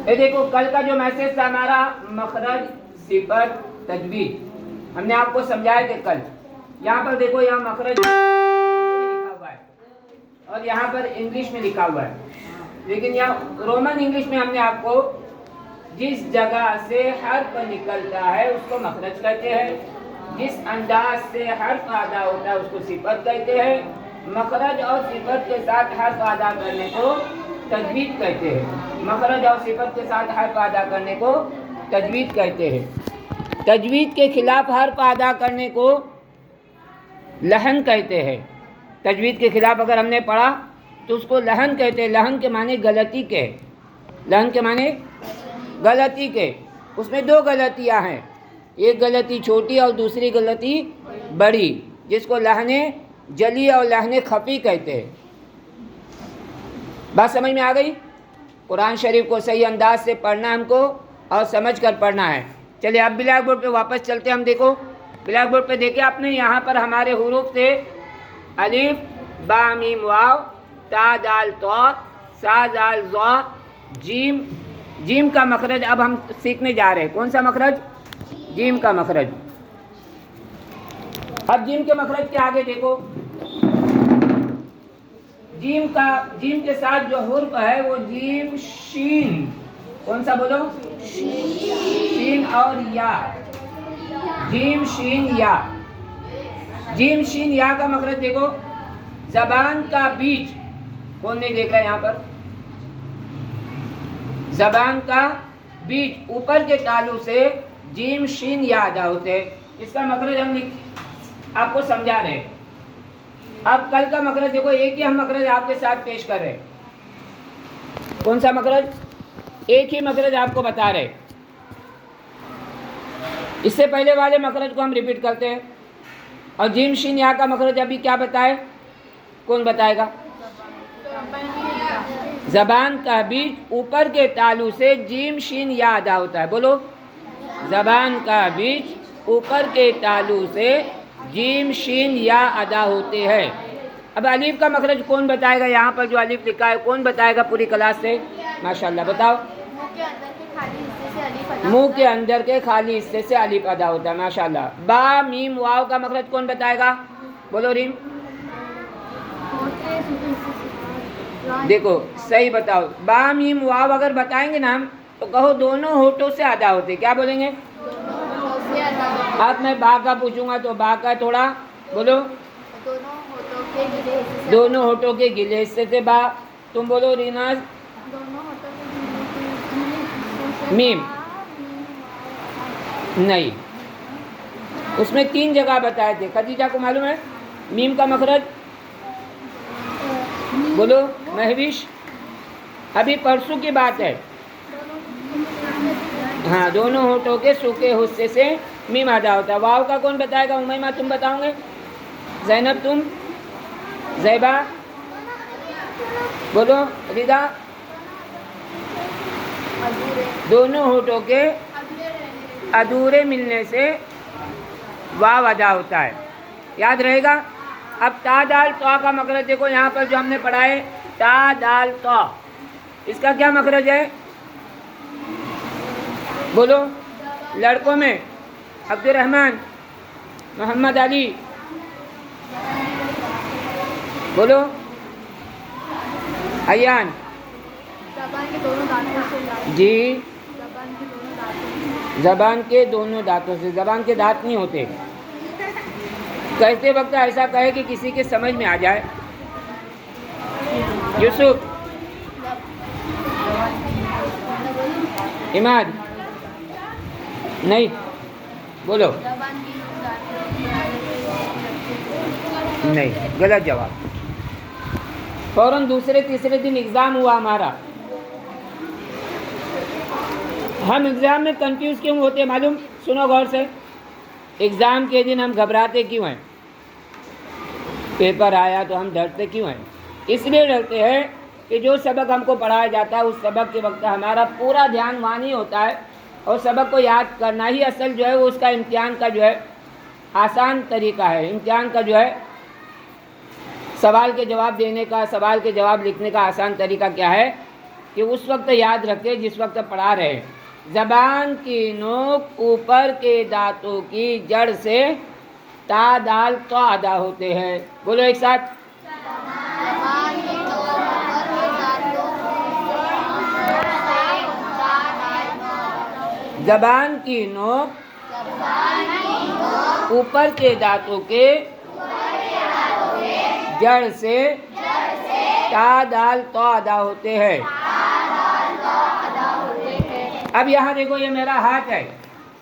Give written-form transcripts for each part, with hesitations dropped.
ये देखो कल का जो मैसेज था हमारा मखरज, सिफत, तजवीद, हमने आपको समझाया कि कल यहाँ पर देखो, यहाँ मखरज लिखा हुआ है और यहाँ पर इंग्लिश में लिखा हुआ है, लेकिन यहाँ रोमन इंग्लिश में हमने आपको जिस जगह से हर्फ निकलता है उसको मखरज कहते हैं, जिस अंदाज से हर्फ अदा होता है उसको सिफत कहते हैं। मखरज और सिफत के साथ हर्फ अदा करने को तजवीद कहते हैं। मखरज और सिफत के साथ हर्फ अदा करने को तजवीद कहते हैं। तजवीद के खिलाफ हर्फ अदा करने को लहन कहते हैं। तजवीद के खिलाफ अगर हमने पढ़ा तो उसको लहन कहते हैं। लहन के माने गलती के, लहन के माने गलती के। उसमें दो गलतियां हैं, एक गलती छोटी और दूसरी गलती बड़ी, जिसको लहने जली और लहने खफी कहते हैं। बात समझ में आ गई? कुरान शरीफ को सही अंदाज से पढ़ना हमको और समझ कर पढ़ना है। चलिए अब ब्लैक बोर्ड पे वापस चलते हम। देखो ब्लैक बोर्ड पे देखिए आपने, यहाँ पर हमारे हुरूफ थे अलिफ बा मीम वाव ता दाल तौ सा दाल ज़ा जीम। जीम का मखरज अब हम सीखने जा रहे हैं। कौन सा मखरज? जीम का मखरज। अब जीम के मखरज के आगे देखो, जीम के साथ जो हुर्फ है वो जीम शीन। कौन सा बोलो? शीन और या। जीम शीन या। जीम शीन या का मखरज देखो, जबान का बीच, कौन नहीं देखा यहाँ पर? जबान का बीच ऊपर के तालु से जीम शीन या अदा होते हैं। इसका मखरज हम आपको समझा रहे हैं। अब कल का मखरज देखो, एक ही हम मखरज आपके साथ पेश कर रहे हैं। कौन सा मखरज? एक ही मखरज आपको बता रहे। इससे पहले वाले मखरज को हम रिपीट करते हैं। और जीम शीन या का मखरज अभी क्या बताए? कौन बताएगा? जबान का बीच ऊपर के तालु से जीम शीन या अदा होता है। बोलो, जबान का बीच ऊपर के तालु से जीम शीन या अदा होते हैं। अब अलीफ का मखरज कौन बताएगा? यहाँ पर जो अलीफ लिखा है कौन बताएगा पूरी क्लास से? माशाल्लाह, बताओ। मुंह के अंदर के खाली हिस्से से अलीफ अदा होता है। माशाल्लाह। बा मीम वाव का मखरज कौन बताएगा? बोलो रीम। देखो सही बताओ, बा मीम वाव अगर बताएंगे ना हम तो कहो दोनों होठों से अदा होते। क्या बोलेंगे? आज मैं बा का पूछूंगा तो बा का थोड़ा बोलो, दोनों होठों के गिले हिस्से से बा। तुम बोलो रीनाज। मीम नहीं, उसमें तीन जगह बताए थे। खदीजा को मालूम है मीम का मखरज? बोलो महविश। अभी परसों की बात है। हाँ, दोनों होठों के सूखे हिस्से से मीम अदा होता है। वाव का कौन बताएगा? उमैमा तुम बताओगे? जैनब तुम? जैबा बोलो? रिदा? दोनों होठों के अधूरे मिलने से वाव अदा होता है। याद रहेगा? अब ता दाल तौ का मखरज देखो, यहाँ पर जो हमने पढ़ा है ता दाल तौ, इसका क्या मखरज है? बोलो लड़कों में अब्दुर्रहमान, मोहम्मद अली, बोलो अयान जी। जबान के दोनों दांतों से। जबान के दांत नहीं होते। कहते वक्त ऐसा कहे कि किसी के समझ में आ जाए। यूसुफ, इमाद नहीं, बोलो नहीं, गलत जवाब। फौरन दूसरे तीसरे दिन एग्ज़ाम हुआ हमारा। हम एग्ज़ाम में कंफ्यूज क्यों होते मालूम? सुनो गौर से। एग्ज़ाम के दिन हम घबराते क्यों हैं? पेपर आया तो हम डरते क्यों हैं? इसलिए डरते हैं कि जो सबक हमको पढ़ाया जाता है उस सबक के वक्त हमारा पूरा ध्यान वहाँ नहीं होता है, और सबक को याद करना ही असल जो है वो उसका इम्तिहान का जो है आसान तरीका है। इम्तिहान का जो है सवाल के जवाब देने का, सवाल के जवाब लिखने का आसान तरीका क्या है? कि उस वक्त याद रखें जिस वक्त पढ़ा रहे। ज़बान की नोक ऊपर के दांतों की जड़ से ता दाल तो अदा होते हैं। बोलो एक साथ। ज़बान की नोक ऊपर के दांतों के जड़ से ता दाल तो अदा होते हैं। अब यहाँ देखो, ये मेरा हाथ है,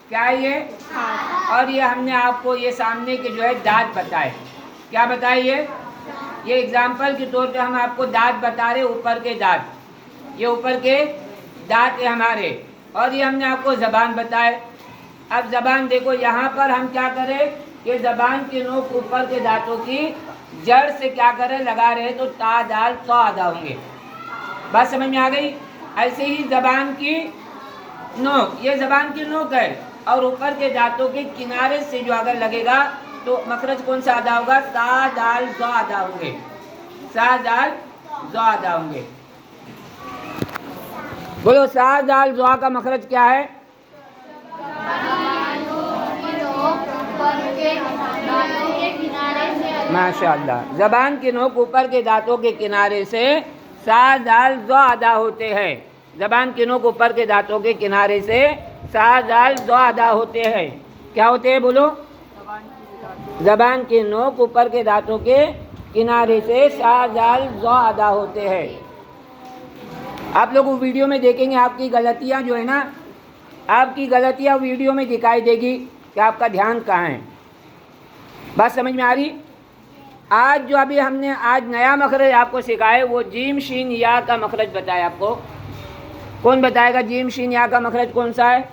क्या है ये? और ये हमने आपको ये सामने के जो है दांत बताए। क्या बताए ये एग्जाम्पल के तौर पे हम आपको दांत बता रहे, ऊपर के दांत, ये ऊपर के दांत है हमारे। और ये हमने आपको ज़बान बताए। अब ज़बान देखो, यहाँ पर हम क्या करें कि ज़बान की नोक ऊपर के दांतों की जड़ से क्या करें, लगा रहे तो ता दाल तो अदा होंगे। बात समझ में आ गई? ऐसे ही ज़बान की नोक, ये ज़बान की नोक है और ऊपर के दांतों के किनारे से जो अगर लगेगा तो मखरज कौन सा अदा होगा? ता दाल ज़ो अदा होंगे। सा दाल ज़ो अदा होंगे। बोलो, सा दाल ज़ो का मखरज क्या है? माशाअल्लाह। ज़बान की नोक ऊपर के दांतों के किनारे से सा दाल ज़ो अदा होते हैं। ज़बान की नोक ऊपर के दांतों के किनारे से सा दाल ज़ो अदा होते हैं। क्या होते हैं बोलो? ज़बान की नोक ऊपर के दांतों के किनारे से सा दाल ज़ो अदा होते हैं। आप लोग वीडियो में देखेंगे आपकी गलतियां जो है ना, आपकी गलतियां वीडियो में दिखाई देगी कि आपका ध्यान कहाँ है। बात समझ में आ रही? आज जो अभी हमने आज नया मखरज आपको सिखाया वो जीम शीन या का मखरज बताया आपको। कौन बताएगा जीम शीन या का मखरज कौन सा है?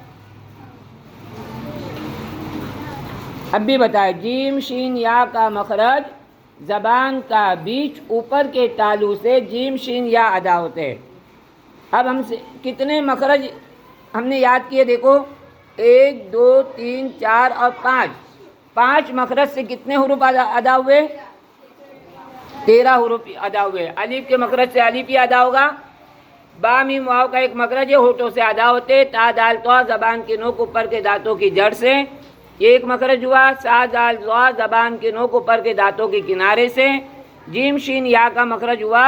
अब भी बताए। जीम शीन या का मखरज ज़बान का बीच ऊपर के तालू से जीम शीन या अदा होते हैं। अब हमसे कितने मखरज हमने याद किए? देखो, 1 2 3 4 और 5 मखरज से कितने हुरूफ अदा हुए? 13 हुरूफ अदा हुए। अलीफ के मखरज से अलीफ ही अदा होगा। बा मीम वाव का एक मखरज है, होठों से अदा होते। ता दाल तो ज़बान की नोक ऊपर के दांतों की जड़ से एक मखरज हुआ। सा दाल ज़ो ज़बान की नोक ऊपर के दांतों के किनारे से। जीम शीन या का मखरज हुआ